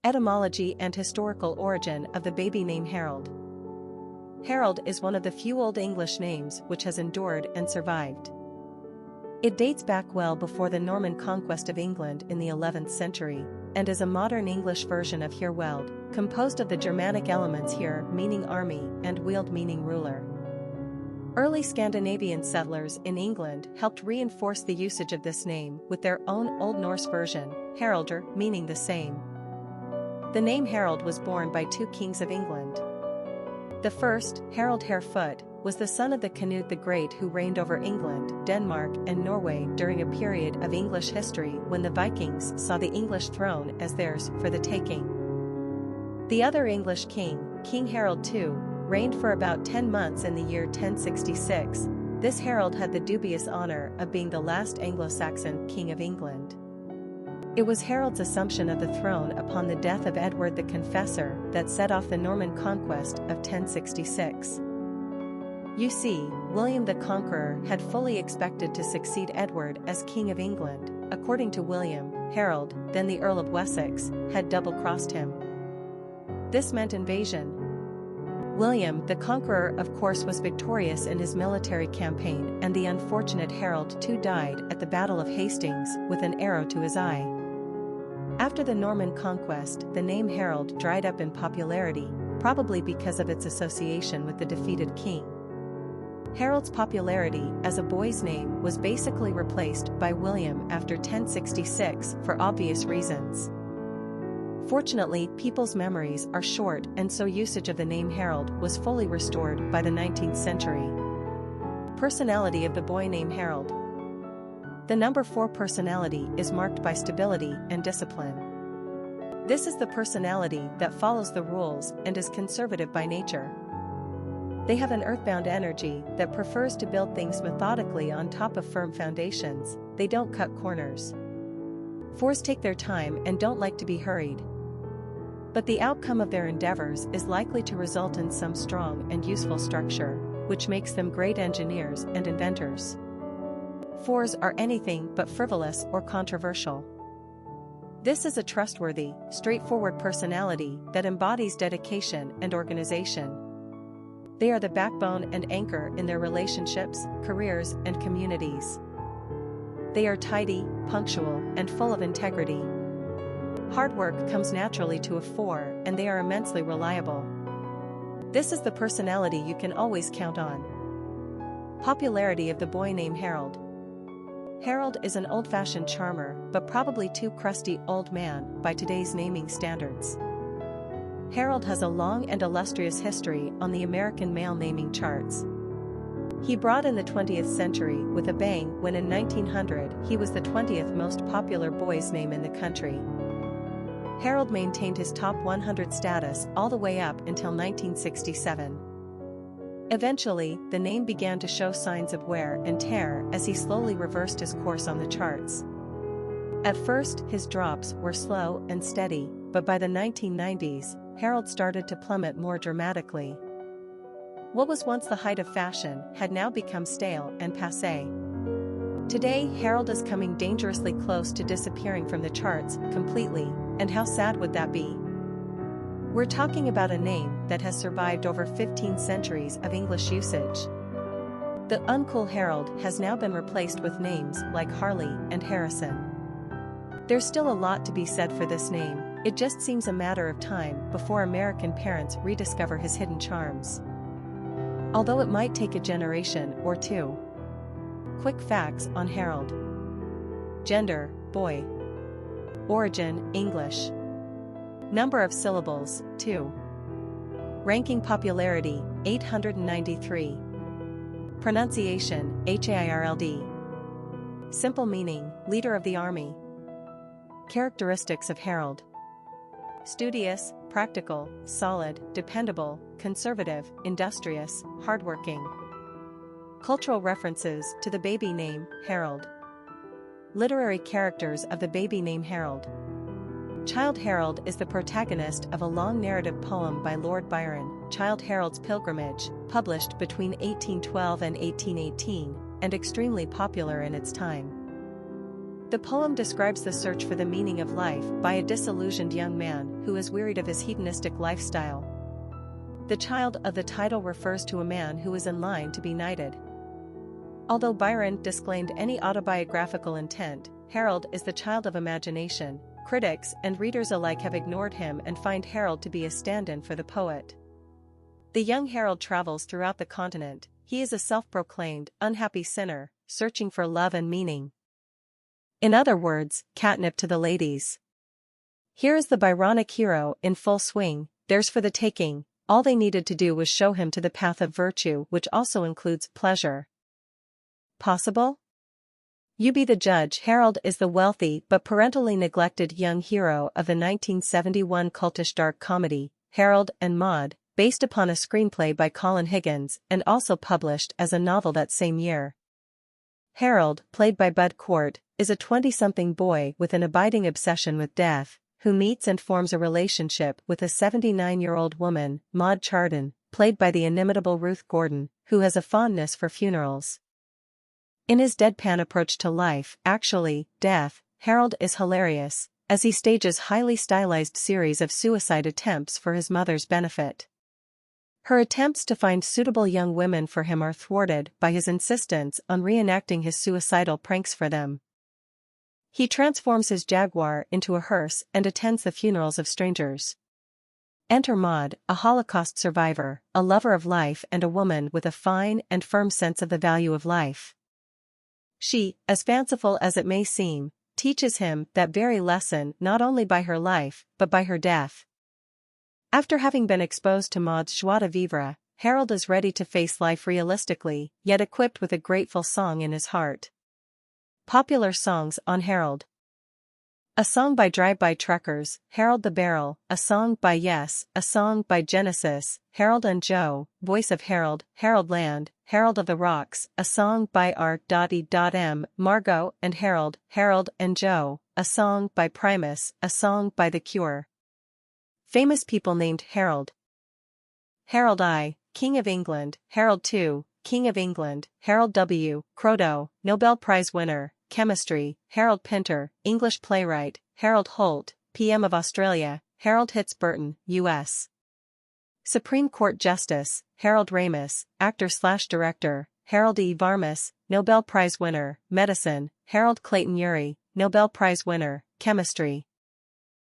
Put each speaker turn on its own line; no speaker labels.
Etymology and historical origin of the baby name Harold. Harold is one of the few Old English names which has endured and survived. It dates back well before the Norman Conquest of England in the 11th century, and is a modern English version of Hereweald, composed of the Germanic elements here meaning army and weald meaning ruler. Early Scandinavian settlers in England helped reinforce the usage of this name with their own Old Norse version, Haraldr, meaning the same. The name Harold was borne by two kings of England. The first, Harold Harefoot, was the son of the Canute the Great who reigned over England, Denmark and Norway during a period of English history when the Vikings saw the English throne as theirs for the taking. The other English king, King Harold II, reigned for about 10 months in the year 1066. This Harold had the dubious honor of being the last Anglo-Saxon king of England. It was Harold's assumption of the throne upon the death of Edward the Confessor that set off the Norman Conquest of 1066. You see, William the Conqueror had fully expected to succeed Edward as King of England. According to William, Harold, then the Earl of Wessex, had double-crossed him. This meant invasion. William the Conqueror of course was victorious in his military campaign, and the unfortunate Harold too died at the Battle of Hastings with an arrow to his eye. After the Norman Conquest, the name Harold dried up in popularity, probably because of its association with the defeated king. Harold's popularity as a boy's name was basically replaced by William after 1066 for obvious reasons. Fortunately, people's memories are short, and so usage of the name Harold was fully restored by the 19th century. Personality of the boy named Harold. The number 4 personality is marked by stability and discipline. This is the personality that follows the rules and is conservative by nature. They have an earthbound energy that prefers to build things methodically on top of firm foundations. They don't cut corners. 4s take their time and don't like to be hurried. But the outcome of their endeavors is likely to result in some strong and useful structure, which makes them great engineers and inventors. 4s are anything but frivolous or controversial. This is a trustworthy, straightforward personality that embodies dedication and organization. They are the backbone and anchor in their relationships, careers, and communities. They are tidy, punctual, and full of integrity. Hard work comes naturally to a 4, and they are immensely reliable. This is the personality you can always count on. Popularity of the boy named Harold. Harold is an old-fashioned charmer, but probably too crusty old man by today's naming standards. Harold has a long and illustrious history on the American male naming charts. He brought in the 20th century with a bang when in 1900 he was the 20th most popular boy's name in the country. Harold maintained his top 100 status all the way up until 1967. Eventually, the name began to show signs of wear and tear as he slowly reversed his course on the charts. At first, his drops were slow and steady, but by the 1990s, Harold started to plummet more dramatically. What was once the height of fashion had now become stale and passé. Today, Harold is coming dangerously close to disappearing from the charts completely, and how sad would that be? We're talking about a name that has survived over 15 centuries of English usage. The uncool Harold has now been replaced with names like Harley and Harrison. There's still a lot to be said for this name. It just seems a matter of time before American parents rediscover his hidden charms. Although it might take a generation or two. Quick facts on Harold. Gender, boy. Origin, English. Number of syllables, 2. Ranking popularity, 893. Pronunciation, Hairld. Simple meaning, leader of the army. Characteristics of Harold. Studious, practical, solid, dependable, conservative, industrious, hardworking. Cultural references to the baby name, Harold. Literary characters of the baby name Harold. Childe Harold is the protagonist of a long narrative poem by Lord Byron, Childe Harold's Pilgrimage, published between 1812 and 1818, and extremely popular in its time. The poem describes the search for the meaning of life by a disillusioned young man who is wearied of his hedonistic lifestyle. The child of the title refers to a man who is in line to be knighted. Although Byron disclaimed any autobiographical intent, Harold is the child of imagination. Critics and readers alike have ignored him and find Harold to be a stand-in for the poet. The young Harold travels throughout the continent. He is a self-proclaimed, unhappy sinner, searching for love and meaning. In other words, catnip to the ladies. Here is the Byronic hero in full swing, theirs for the taking. All they needed to do was show him to the path of virtue, which also includes pleasure. Possible? You be the judge. Harold is the wealthy but parentally neglected young hero of the 1971 cultish dark comedy, Harold and Maude, based upon a screenplay by Colin Higgins and also published as a novel that same year. Harold, played by Bud Cort, is a 20-something boy with an abiding obsession with death, who meets and forms a relationship with a 79-year-old woman, Maude Chardon, played by the inimitable Ruth Gordon, who has a fondness for funerals. In his deadpan approach to life, actually, death, Harold is hilarious, as he stages highly stylized series of suicide attempts for his mother's benefit. Her attempts to find suitable young women for him are thwarted by his insistence on reenacting his suicidal pranks for them. He transforms his Jaguar into a hearse and attends the funerals of strangers. Enter Maude, a Holocaust survivor, a lover of life and a woman with a fine and firm sense of the value of life. She, as fanciful as it may seem, teaches him that very lesson not only by her life, but by her death. After having been exposed to Maude's joie de vivre, Harold is ready to face life realistically, yet equipped with a grateful song in his heart. Popular songs on Harold. A song by Drive-By Truckers, Harold the Barrel, a song by Yes, a song by Genesis, Harold and Joe, Voice of Harold, Harold Land, Harold of the Rocks, a song by R.E.M, Margot and Harold, Harold and Joe, a song by Primus, a song by The Cure. Famous people named Harold. Harold I, King of England, Harold II, King of England, Harold W. Croto, Nobel Prize winner, Chemistry, Harold Pinter, English playwright, Harold Holt, PM of Australia, Harold Hitz Burton, U.S. Supreme Court Justice, Harold Ramis, actor/director, Harold E. Varmus, Nobel Prize winner, Medicine, Harold Clayton Urey, Nobel Prize winner, Chemistry.